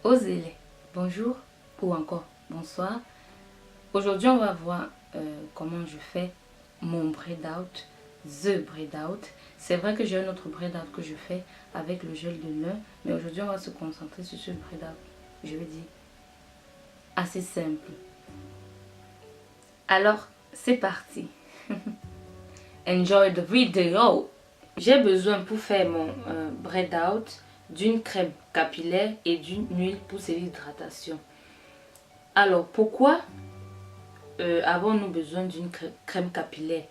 Osez-les. Bonjour ou encore bonsoir. Aujourd'hui, on va voir comment je fais mon braid out, the braid out. C'est vrai que j'ai un autre braid out que je fais avec le gel de lin, mais aujourd'hui, on va se concentrer sur ce braid out, je veux dire, assez simple. Alors, c'est parti. Enjoy the video. J'ai besoin pour faire mon braid out d'une crème capillaire et d'une huile pour ses l'hydratation. Alors, pourquoi avons-nous besoin d'une crème capillaire?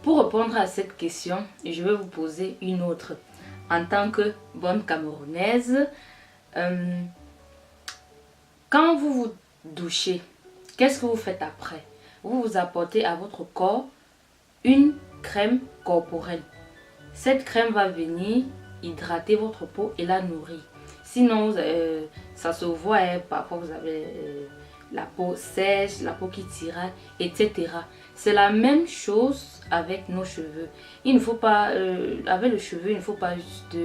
Pour répondre à cette question, je vais vous poser une autre. En tant que bonne Camerounaise, quand vous vous douchez, qu'est-ce que vous faites après? Vous vous apportez à votre corps une crème corporelle. Cette crème va venir hydrater votre peau et la nourrir. Sinon, ça se voit, parfois vous avez la peau sèche, la peau qui tiraille, etc. C'est la même chose avec nos cheveux. Il ne faut pas, avec le cheveu, il ne faut pas juste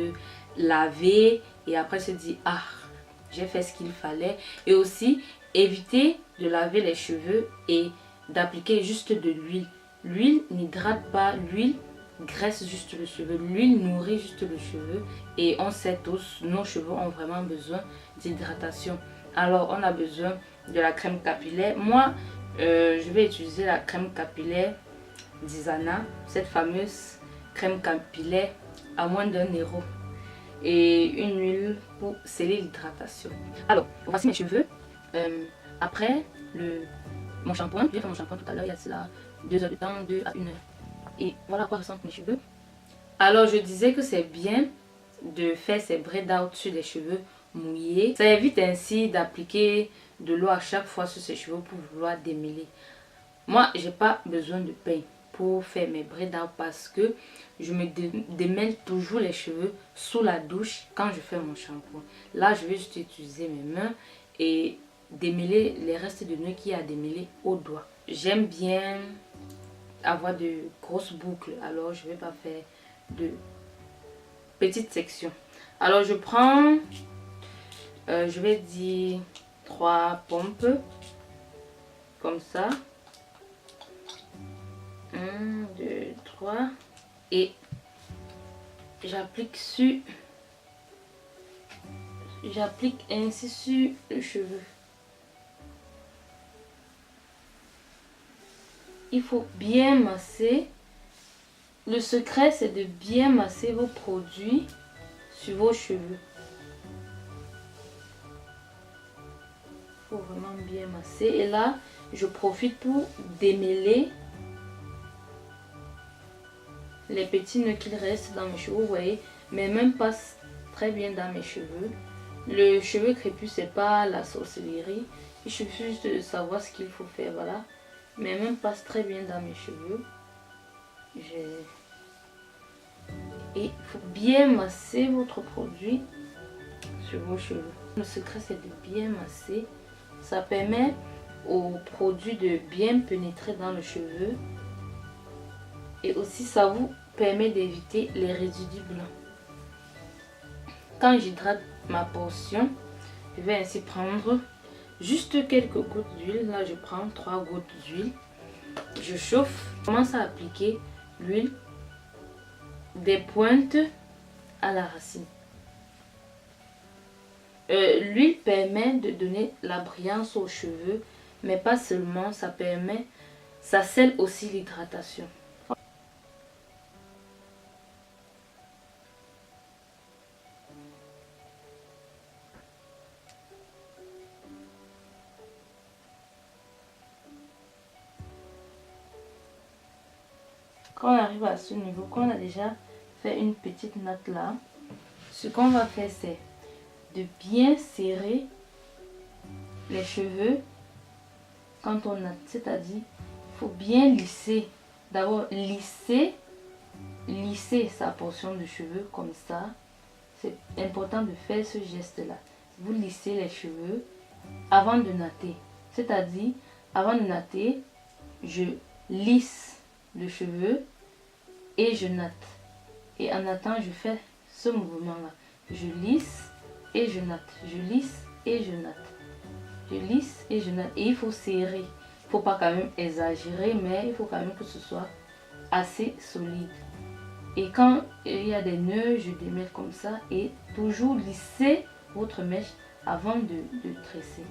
laver et après se dire « Ah, j'ai fait ce qu'il fallait ». Et aussi, éviter de laver les cheveux et d'appliquer juste de l'huile. L'huile n'hydrate pas, l'huile graisse juste le cheveu, l'huile nourrit juste le cheveu et on sait tous, nos cheveux ont vraiment besoin d'hydratation. Alors on a besoin de la crème capillaire. Moi, je vais utiliser la crème capillaire d'Isana, cette fameuse crème capillaire à moins d'€1 et une huile pour sceller l'hydratation. Alors, voici mes cheveux. Après mon shampoing, j'ai fait mon shampoing tout à l'heure, il y a cela 2 heures de temps, 2 à 1 heure. Et voilà à quoi ressemblent mes cheveux. Alors je disais que c'est bien de faire ces braid out sur les cheveux mouillés. Ça évite ainsi d'appliquer de l'eau à chaque fois sur ses cheveux pour vouloir démêler. Moi, j'ai pas besoin de pain pour faire mes braid out parce que je me démêle toujours les cheveux sous la douche quand je fais mon shampoing. Là, je vais juste utiliser mes mains et démêler les restes de nœuds qu'il y a à démêler au doigt. J'aime bien avoir de grosses boucles, alors je vais pas faire de petites sections. Alors je prends je vais dire 3 pompes comme ça, 1 2 3 et j'applique ainsi sur le cheveu. Il faut bien masser. Le secret, c'est de bien masser vos produits sur vos cheveux. Il faut vraiment bien masser. Et là, je profite pour démêler les petits nœuds qu'il reste dans mes cheveux. Vous voyez, mes mains passent très bien dans mes cheveux. Le cheveu crépus, c'est pas la sorcellerie. Il suffit juste de savoir ce qu'il faut faire. Voilà. Mes mains passent très bien dans mes cheveux. Et il faut bien masser votre produit sur vos cheveux. Le secret, c'est de bien masser. Ça permet au produit de bien pénétrer dans le cheveu. Et aussi, ça vous permet d'éviter les résidus blancs. Quand j'hydrate ma portion, je vais ainsi prendre juste quelques gouttes d'huile. Là, je prends 3 gouttes d'huile. Je chauffe. Je commence à appliquer l'huile des pointes à la racine. L'huile permet de donner la brillance aux cheveux, mais pas seulement, ça scelle aussi l'hydratation. Quand on arrive à ce niveau, quand on a déjà fait une petite natte là, ce qu'on va faire, c'est de bien serrer les cheveux quand on natte. C'est-à-dire, il faut bien lisser. D'abord, lisser sa portion de cheveux comme ça. C'est important de faire ce geste-là. Vous lissez les cheveux avant de natter. C'est-à-dire, avant de natter, je lisse le cheveu et je natte. Et en nattant, je fais ce mouvement-là. Je lisse et je natte. Je lisse et je natte. Je lisse et je natte. Et il faut serrer. Il ne faut pas quand même exagérer, mais il faut quand même que ce soit assez solide. Et quand il y a des nœuds, je démêle comme ça et toujours lisser votre mèche avant de tresser.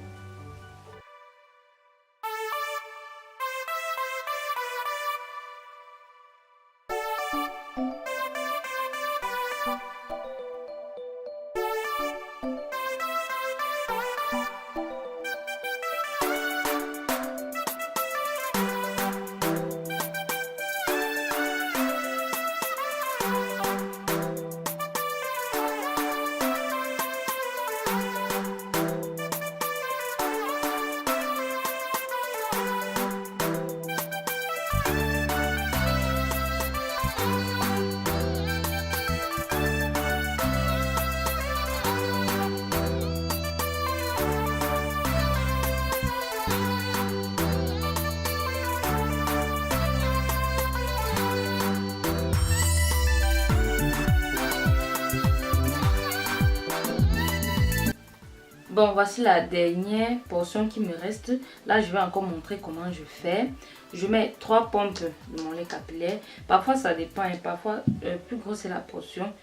Bon, voici la dernière portion qui me reste. Là, je vais encore montrer comment je fais. Je mets 3 pompes de mon lait capillaire. Parfois, ça dépend. Et parfois, plus grosse est la portion,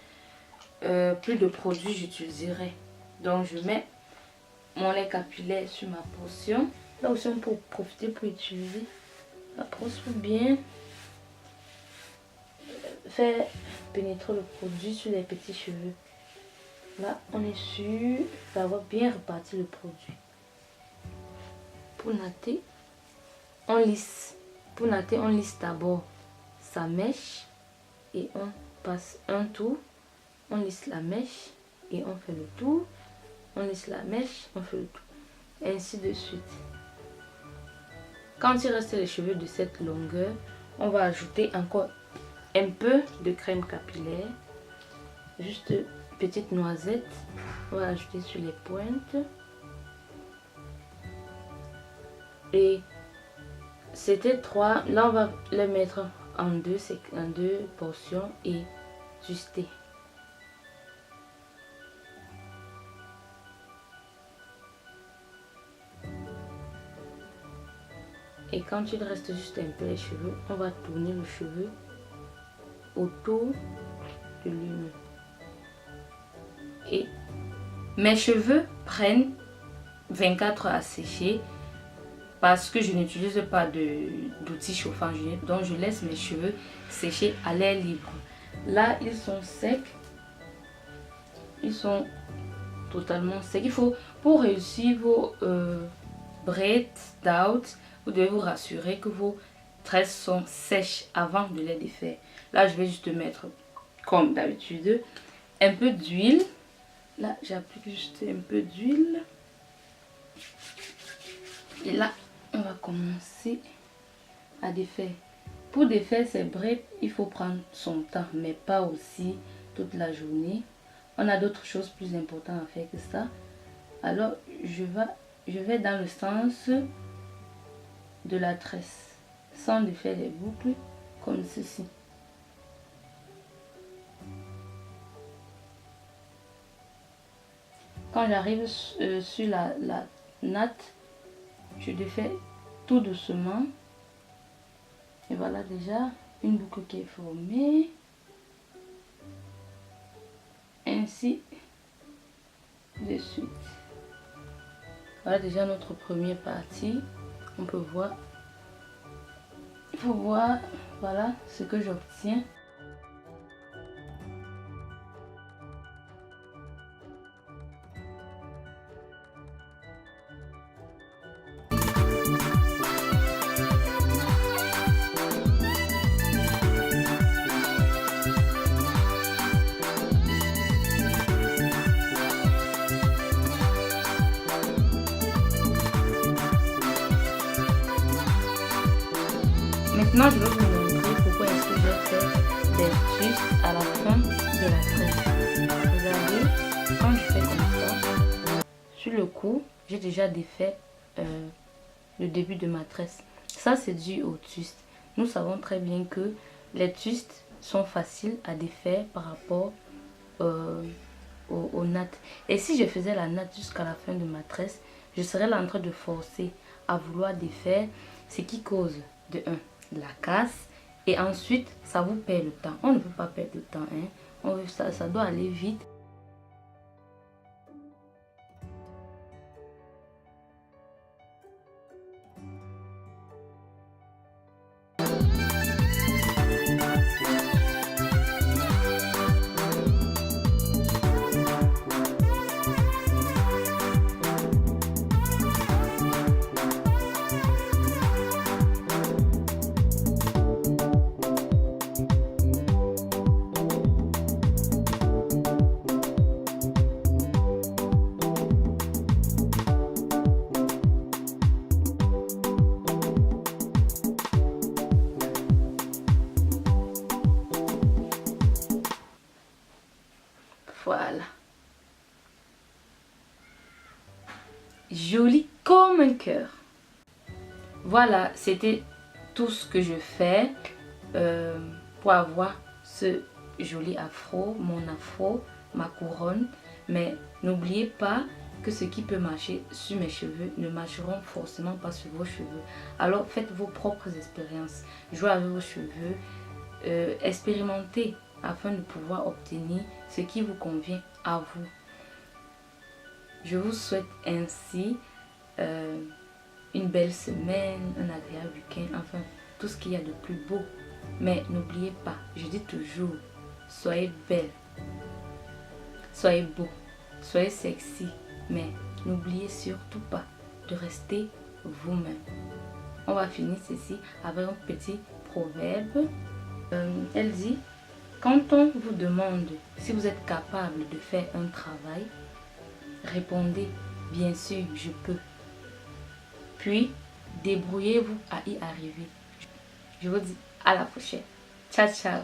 plus de produits j'utiliserai. Donc, je mets mon lait capillaire sur ma portion. Là aussi, on peut profiter pour utiliser la brosse pour bien faire pénétrer le produit sur les petits cheveux. Là, on est sûr d'avoir bien réparti le produit. Pour natter, on lisse. Pour natter, on lisse d'abord sa mèche et on passe un tour. On lisse la mèche et on fait le tour. On lisse la mèche, on fait le tour. Et ainsi de suite. Quand il reste les cheveux de cette longueur, on va ajouter encore un peu de crème capillaire. Juste petite noisette, on va ajouter sur les pointes. Et c'était 3, là on va les mettre en deux portions et ajuster. Et quand il reste juste un peu les cheveux, on va tourner le cheveu autour de lui. Et mes cheveux prennent 24 heures à sécher parce que je n'utilise pas d'outils chauffants, donc je laisse mes cheveux sécher à l'air libre. Là, ils sont secs, ils sont totalement secs. Il faut, pour réussir vos braids out, vous devez vous rassurer que vos tresses sont sèches avant de les défaire. Là, je vais juste mettre, comme d'habitude, un peu d'huile. Là, j'applique juste un peu d'huile. Et là, on va commencer à défaire. Pour défaire ces braids, il faut prendre son temps, mais pas aussi toute la journée. On a d'autres choses plus importantes à faire que ça. Alors, je vais dans le sens de la tresse, sans défaire les boucles, comme ceci. Quand j'arrive sur la natte, je défais tout doucement. Et voilà déjà une boucle qui est formée. Ainsi de suite. Voilà déjà notre première partie. On peut voir. Il faut voir, voilà ce que j'obtiens. Maintenant, je vais vous montrer pourquoi est-ce que j'ai fait des twists à la fin de la tresse. Regardez, quand je fais comme ça, sur le cou, j'ai déjà défait le début de ma tresse. Ça, c'est dû au twist. Nous savons très bien que les twists sont faciles à défaire par rapport aux nattes. Et si je faisais la natte jusqu'à la fin de ma tresse, je serais là en train de forcer à vouloir défaire, ce qui cause de la casse. Et ensuite, ça vous perd le temps. On ne peut pas perdre de temps. Ça doit aller vite. Voilà. Joli comme un cœur. Voilà, c'était tout ce que je fais pour avoir ce joli afro, mon afro, ma couronne. Mais n'oubliez pas que ce qui peut marcher sur mes cheveux ne marcheront forcément pas sur vos cheveux. Alors faites vos propres expériences. Jouez avec vos cheveux. Expérimentez afin de pouvoir obtenir ce qui vous convient à vous. Je vous souhaite ainsi une belle semaine, un agréable week-end, enfin tout ce qu'il y a de plus beau. Mais n'oubliez pas, je dis toujours, soyez belle, soyez beau, soyez sexy, mais n'oubliez surtout pas de rester vous-même. On va finir ceci avec un petit proverbe. Elle dit: quand on vous demande si vous êtes capable de faire un travail, répondez: bien sûr, je peux. Puis, débrouillez-vous à y arriver. Je vous dis à la prochaine. Ciao, ciao.